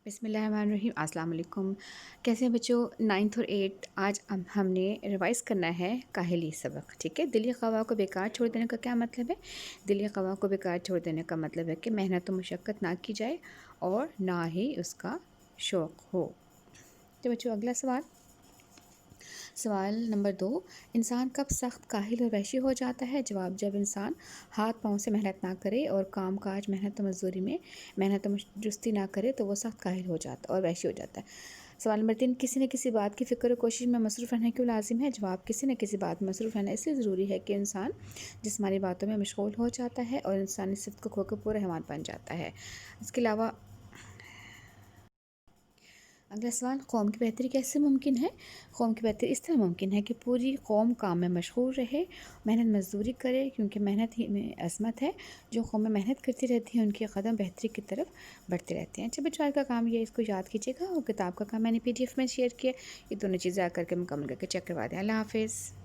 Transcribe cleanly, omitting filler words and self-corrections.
بسم اللہ الرحمن الرحیم۔ السلام علیکم۔ کیسے ہیں بچوں؟ 9th اور 8 آج ہم نے ریوائز کرنا ہے کاہلی سبق، ٹھیک ہے۔ دلی قوا کو بیکار چھوڑ دینے کا کیا مطلب ہے؟ دلی قوا کو بیکار چھوڑ دینے کا مطلب ہے کہ محنت و مشقت نہ کی جائے اور نہ ہی اس کا شوق ہو۔ تو بچوں اگلا سوال نمبر 2، انسان کب سخت کاہل اور وحشی ہو جاتا ہے؟ جواب، جب انسان ہاتھ پاؤں سے محنت نہ کرے اور کام کاج محنت و مزدوری میں محنت و جستی نہ کرے تو وہ سخت کاہل ہو جاتا ہے اور وحشی ہو جاتا ہے۔ سوال نمبر 3، کسی نہ کسی بات کی فکر و کوشش میں مصروف رہنا کیوں لازم ہے؟ جواب، کسی نہ کسی بات میں مصروف رہنا اس لیے ضروری ہے کہ انسان جسمانی باتوں میں مشغول ہو جاتا ہے اور انسانی صفت کو کھو کر پورا حیوان بن جاتا ہے۔ اس کے علاوہ اگلا سوال، قوم کی بہتری کیسے ممکن ہے؟ قوم کی بہتری اس طرح ممکن ہے کہ پوری قوم کام میں مشغول رہے، محنت مزدوری کرے، کیونکہ محنت ہی میں عظمت ہے۔ جو قومیں محنت کرتی رہتی ہیں ان کے قدم بہتری کی طرف بڑھتے رہتے ہیں۔ اچھا بچوں، آج کا کام یہ ہے، اس کو یاد کیجیے گا، اور کتاب کا کام میں نے PDF میں شیئر کیا، یہ دونوں چیزیں آ کر کے مکمل کر کے چیک کروا دیں۔ اللہ حافظ۔